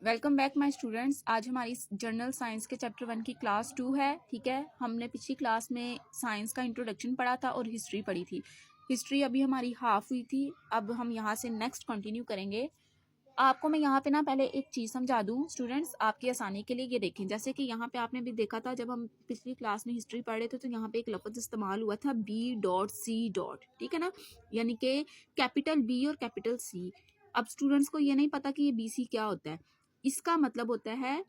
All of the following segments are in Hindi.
Welcome back my students. आज हमारी जनरल साइंस के चैप्टर 1 की क्लास 2 है। ठीक है, हमने पिछली क्लास में साइंस का इंट्रोडक्शन पढ़ा था और हिस्ट्री पढ़ी थी। हिस्ट्री अभी हमारी हाफ हुई थी, अब हम यहाँ से नेक्स्ट कंटिन्यू करेंगे। आपको मैं यहाँ पे ना पहले एक चीज़ समझा दूँ स्टूडेंट्स, आपकी आसानी के लिए। ये देखें, जैसे कि यहाँ पे आपने भी देखा था जब हम पिछली क्लास में हिस्ट्री पढ़ रहे थे, तो यहाँ पे एक लफ्ज़ इस्तेमाल हुआ था B.C. ठीक है ना, यानी कि कैपिटल बी और कैपिटल सी। अब स्टूडेंट्स को ये नहीं पता कि ये BC क्या होता है। इसका मतलब होता है,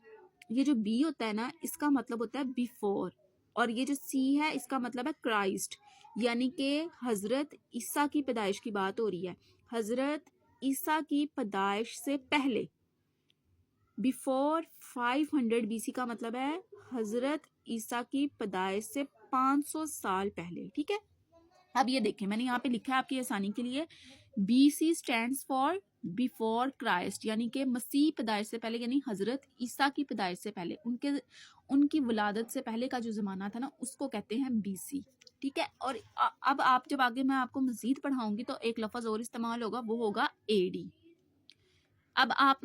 ये जो बी होता है ना, इसका मतलब होता है बिफोर, और ये जो सी है इसका मतलब है क्राइस्ट, यानी कि हजरत ईसा की पैदाइश की बात हो रही है। हजरत ईसा की पैदाइश से पहले, बिफोर 500 BC का मतलब है हजरत ईसा की पैदाइश से 500 साल पहले। ठीक है, अब ये देखें, मैंने यहाँ पे लिखा है आपकी आसानी के लिए, BC stands for before Christ, यानी कि मसीह पैदाइश से पहले, यानी हजरत ईसा की पैदाइश से पहले, उनकी वलादत से पहले का जो जमाना था ना, उसको कहते हैं BC। ठीक है, और अब आप जब आगे मैं आपको मजीद पढ़ाऊंगी तो एक लफ्ज और इस्तेमाल होगा, वो होगा AD। अब आप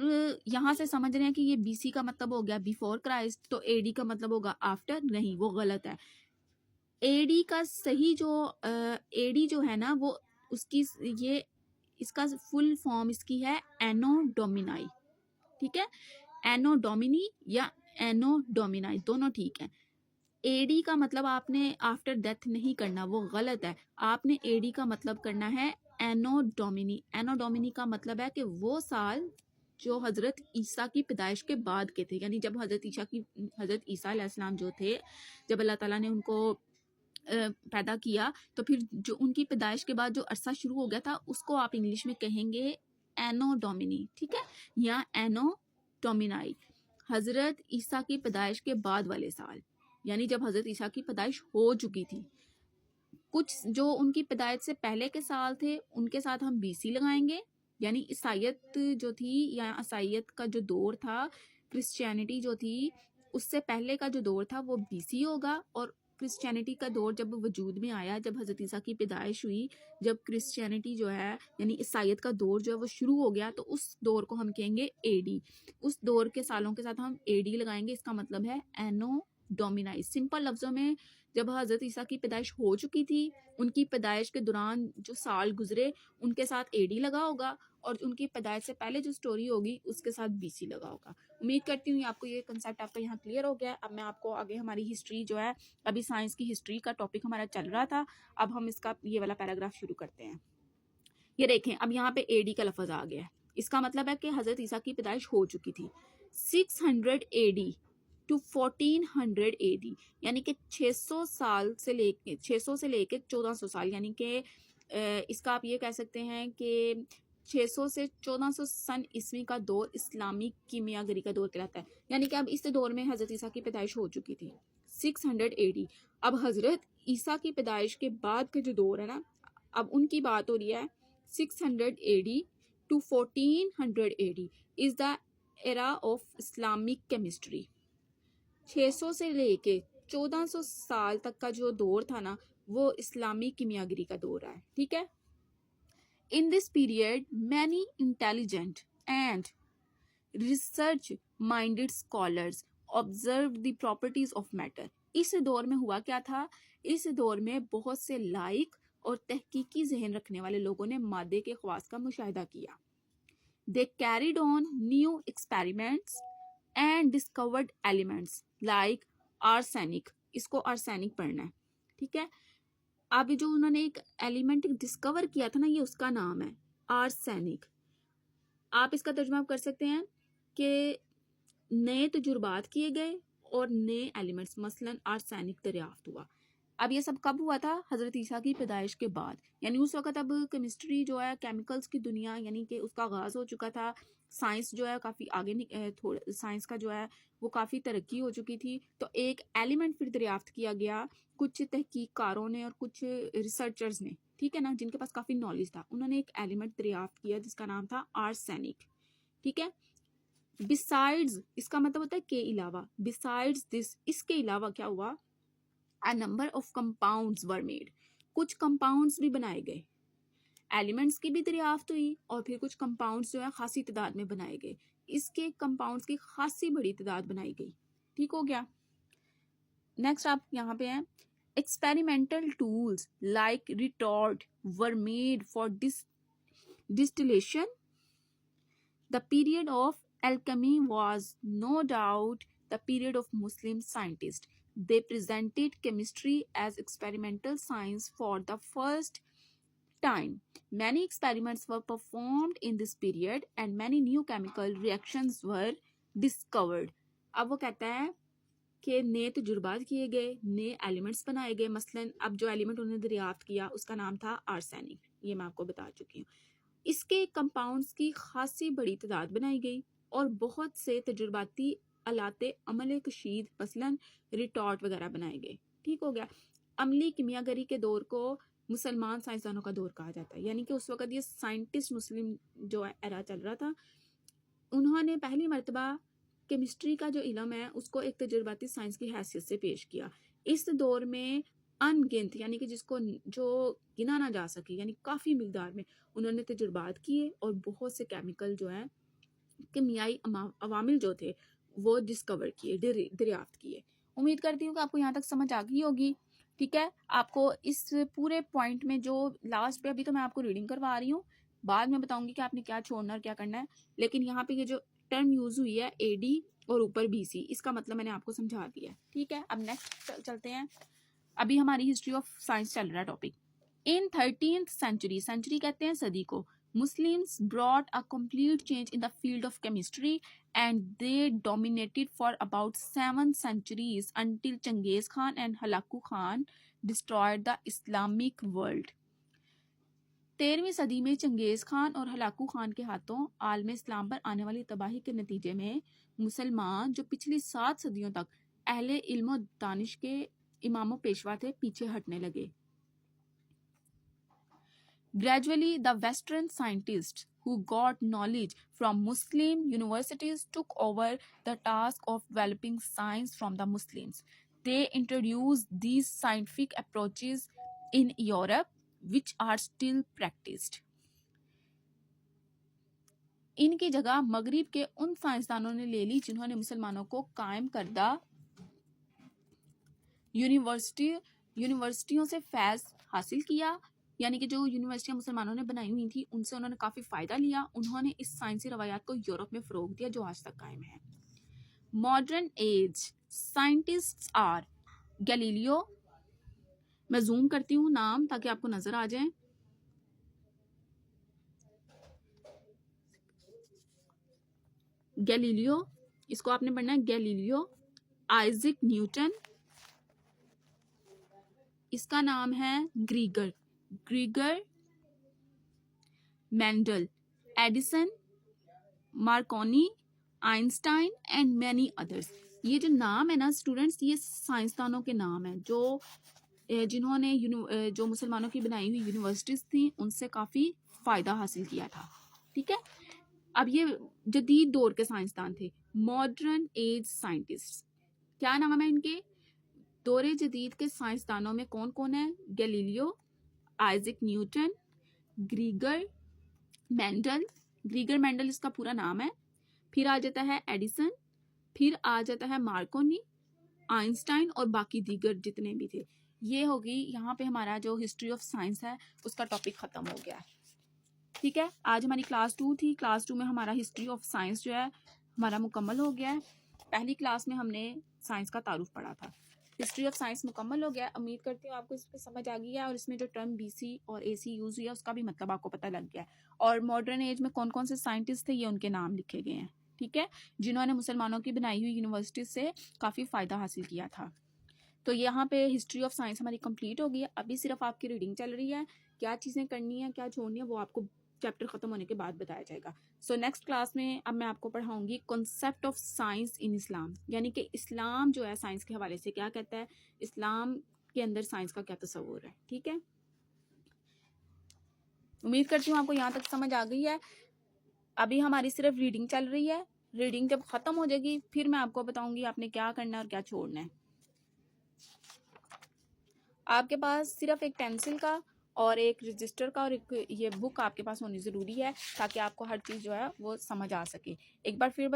यहाँ से समझ रहे हैं कि ये BC का मतलब हो गया बिफोर क्राइस्ट, तो AD का मतलब होगा आफ्टर। नहीं, वो गलत है। एडी का सही जो एडी जो है ना, वो उसकी ये इसका फुल फॉर्म इसकी है एनो डोमिनाई। ठीक है, एनो डोमिनी या एनो डोमिनाई, दोनों ठीक है। एडी का मतलब आपने आफ्टर डेथ नहीं करना, वो गलत है। आपने एडी का मतलब करना है एनो डोमिनी। एनो डोमिनी का मतलब है कि वो साल जो हजरत ईसा की पैदाइश के बाद के थे, यानी जब हजरत ईसा अलैहिस्सलाम जो थे, जब अल्लाह ताला ने उनको पैदा किया, तो फिर जो उनकी पैदाइश के बाद जो अरसा शुरू हो गया था, उसको आप इंग्लिश में कहेंगे एनो डोमिनी। ठीक है, या एनो डोमिनाई, हजरत ईसा की पैदाइश के बाद वाले साल, यानी जब हजरत ईसा की पैदाइश हो चुकी थी। कुछ जो उनकी पैदाइश से पहले के साल थे, उनके साथ हम BC लगाएंगे, यानी ईसाइयत जो थी या ईसाइयत का जो दौर था, क्रिश्चियनिटी जो थी, उससे पहले का जो दौर था वो BC होगा। और क्रिश्चियनिटी का दौर जब वजूद में आया, जब हजरत ईसा की पैदाइश हुई, जब क्रिश्चियनिटी जो है यानी ईसाइयत का दौर जो है वो शुरू हो गया, तो उस दौर को हम कहेंगे AD। उस दौर के सालों के साथ हम AD लगाएंगे, इसका मतलब है एनो डोमिनाई। सिंपल लफ्जों में, जब हजरत ईसा की पैदाइश हो चुकी थी, उनकी पैदाइश के दौरान जो साल गुजरे, उनके साथ AD लगा होगा, और उनकी पैदाइश से पहले जो स्टोरी होगी उसके साथ BC लगा होगा। उम्मीद करती हूँ आपको ये कंसेप्ट आपका यहाँ क्लियर हो गया है। अब मैं आपको आगे हमारी हिस्ट्री जो है, अभी साइंस की हिस्ट्री का टॉपिक हमारा चल रहा था, अब हम इसका ये वाला पैराग्राफ शुरू करते हैं। ये देखें, अब यहाँ पे AD का लफ्ज आ गया है, इसका मतलब है कि हजरत ईसा की पैदाइश हो चुकी थी। 600 AD टू 1400 AD, यानी कि 600 साल से लेके 600 से लेके 1400 साल, यानी कि इसका आप ये कह सकते हैं कि 600 से 1400 सन ईस्वी का दौर इस्लामी कीमियागरी का दौर कहलाता है। यानी कि अब इस दौर में हजरत ईसा की पैदाइश हो चुकी थी, 600 AD। अब हजरत ईसा की पैदाइश के बाद का जो दौर है ना, अब उनकी बात हो रही है। 600 AD to 1400 AD is the era of Islamic chemistry. 600 से लेके 1400 साल तक का जो दौर था ना, वो इस्लामी कीमियागरी का दौर है। ठीक है, in this period many intelligent and research minded scholars observe the properties of matter. इस दौर में हुआ क्या था, इस दौर में बहुत से लाइक और तहकीकी जहन रखने वाले लोगों ने मादे के ख्वास का मुशाहिदा किया। दे carried on new experiments and discovered elements like arsenic. इसको आर्सेनिक पढ़ना है। ठीक है, अब जो उन्होंने एक एलिमेंट डिस्कवर किया था ना, ये उसका नाम है आर्सेनिक। आप इसका तर्जुमा कर सकते हैं कि नए तजुर्बात किए गए और नए एलिमेंट्स, मसलन आर्सेनिक दरियाफ्त हुआ। अब ये सब कब हुआ था, हजरत ईसा की पैदाइश के बाद, यानी उस वक्त अब केमिस्ट्री जो है, केमिकल्स की दुनिया, यानी कि उसका आगाज हो चुका था। साइंस जो है काफ़ी आगे, थोड़ा साइंस का जो है वो काफ़ी तरक्की हो चुकी थी। तो एक एलिमेंट फिर दरियाफ्त किया गया, कुछ तहकीककारों ने और कुछ रिसर्चर्स ने, ठीक है ना, जिनके पास काफ़ी नॉलेज था, उन्होंने एक एलिमेंट दरियाफ्त किया जिसका नाम था आर्सेनिक। ठीक है, बिसाइड्स, इसका मतलब होता है के अलावा, बिसाइड्स दिस, इसके अलावा क्या हुआ, A number of compounds were made, कुछ कंपाउंड्स भी बनाए गए। एलिमेंट्स की भी दरियाफ्त हुई और फिर कुछ कंपाउंड्स जो है खासी तादाद में बनाए गए। इसके कंपाउंड्स की खासी बड़ी तादाद बनाई गई। ठीक हो गया। नेक्स्ट आप यहाँ पे हैं, experimental tools like retort were made for distillation. The period of alchemy was no doubt the period of Muslim scientists. They presented chemistry as experimental science for the first time. Many experiments were performed in this period and many new chemical reactions were discovered. अब वो कहता है कि नए तजुर्बात किए गए, नए एलिमेंट्स बनाए गए। मसलन अब जो एलिमेंट उन्होंने दरियाफ्त किया उसका नाम था आर्सेनिक, ये मैं आपको बता चुकी हूँ। इसके कंपाउंड्स की खासी बड़ी तादाद बनाई गई और बहुत से तजुर्बाती आलाते अमल कशीद मसलन रिटॉर्ट वगैरह बनाए गए। ठीक हो गया। अमली कीमियागरी के दौर को मुसलमान साइंसदानों का दौर कहा जाता है, यानी कि उस वक्त ये साइंटिस्ट मुस्लिम जो एरा चल रहा था, उन्होंने पहली मरतबा केमिस्ट्री का जो इल्म है उसको एक तजुर्बाती साइंस की हैसियत से पेश किया। इस दौर में अनगिनत, यानी कि जिसको जो गिना ना जा सके, यानी काफ़ी मिकदार में उन्होंने तजुर्बात किए और बहुत से केमिकल जो हैं कीमियाई अवामिल जो थे वो डिस्कवर किए, दरियाफ्त किए। उम्मीद करती हूँ कि आपको यहाँ तक समझ आ गई होगी। ठीक है, आपको इस पूरे पॉइंट में जो लास्ट पे, अभी तो मैं आपको रीडिंग करवा रही हूँ, बाद में बताऊंगी कि आपने क्या छोड़ना और क्या करना है, लेकिन यहाँ पे ये जो टर्म यूज हुई है एडी और ऊपर बीसी, इसका मतलब मैंने आपको समझा दिया है। ठीक है, अब नेक्स्ट चलते हैं। अभी हमारी हिस्ट्री ऑफ साइंस चल रहा है टॉपिक। इन 13th सेंचुरी, सेंचुरी कहते हैं सदी को, Muslims brought a complete change in the field of chemistry and they dominated for about 7 centuries until Genghis Khan and Hulagu Khan destroyed the Islamic world. 13वीं सदी में चंगेज खान और हलाकू खान के हाथों आलम इस्लाम पर आने वाली तबाही के नतीजे में मुसलमान जो पिछली 7 सदियों तक अहले इल्म और दानिश के इमामों पेशवा थे, पीछे हटने लगे। Gradually, the Western scientists who got knowledge from Muslim universities took over the task of developing science from the Muslims. They introduced these scientific approaches in Europe, which are still practiced. इनकी जगह मगरिब के उन साइंसदानों ने ले ली जिन्होंने मुसलमानों को कायम करदा यूनिवर्सिटियों से फैज़ हासिल किया, यानी कि जो यूनिवर्सिटियां मुसलमानों ने बनाई हुई थी उनसे उन्होंने काफ़ी फ़ायदा लिया। उन्होंने इस साइंसी रवायात को यूरोप में फ़रोग दिया जो आज तक कायम है। Modern age scientists are Galileo, मैं जूम करती हूँ नाम ताकि आपको नज़र आ जाए। गैलीलियो, इसको आपने पढ़ना है गैलीलियो। आइजैक न्यूटन, इसका नाम है ग्रीगर Mendel, Edison, Markovnikov, Einstein and many others. ये जो नाम है ना स्टूडेंट्स, ये साइंसदानों के नाम हैं जो जिन्होंने जो मुसलमानों की बनाई हुई यूनिवर्सिटीज़ थी उनसे काफ़ी फ़ायदा हासिल किया था। ठीक है, अब ये जदीद दौर के साइंसदान थे, मॉडर्न एज साइंटिस्ट। क्या नाम है इनके? दौरे जदीद के साइंसदानों में कौन कौन है? गैलीलियो, आइजैक न्यूटन, ग्रीगर मेंडल इसका पूरा नाम है। फिर आ जाता है एडिसन, फिर आ जाता है मार्कोनी, आइंस्टाइन और बाकी दीगर जितने भी थे। ये होगी यहाँ पे हमारा जो हिस्ट्री ऑफ साइंस है उसका टॉपिक ख़त्म हो गया है। ठीक है, आज हमारी क्लास 2 थी। क्लास 2 में हमारा हिस्ट्री ऑफ साइंस जो है हमारा मुकम्मल हो गया है। पहली क्लास में हमने साइंस का तारुफ पढ़ा था, हिस्ट्री ऑफ साइंस मुकम्मल हो गया। उम्मीद करती हूँ आपको इस पर समझ आ गई है और इसमें जो टर्म बीसी और एसी यूज़ हुई है उसका भी मतलब आपको पता लग गया है, और मॉडर्न एज में कौन कौन से साइंटिस्ट थे ये उनके नाम लिखे गए हैं। ठीक है, जिन्होंने मुसलमानों की बनाई हुई यूनिवर्सिटी से काफ़ी फ़ायदा हासिल किया था। तो यहाँ पे हिस्ट्री ऑफ साइंस हमारी कंप्लीट हो गई है। अभी सिर्फ आपकी रीडिंग चल रही है, क्या चीज़ें करनी है क्या छोड़नी है वो आपको चैप्टर ख़त्म होने के बाद बताया जाएगा। सो नेक्स्ट क्लास में अब मैं आपको पढ़ाऊंगी कॉन्सेप्ट ऑफ साइंस इन इस्लाम, यानी कि इस्लाम जो है साइंस के हवाले से क्या कहता है, इस्लाम के अंदर साइंस का क्या तस्वुर है। ठीक है, उम्मीद करती हूँ आपको यहाँ तक समझ आ गई है। अभी हमारी सिर्फ रीडिंग चल रही है, रीडिंग जब ख़त्म हो जाएगी फिर मैं आपको बताऊंगी आपने क्या करना है और क्या छोड़ना है। आपके पास सिर्फ एक पेंसिल का और एक रजिस्टर का और एक ये बुक आपके पास होनी ज़रूरी है ताकि आपको हर चीज़ जो है वो समझ आ सके। एक बार फिर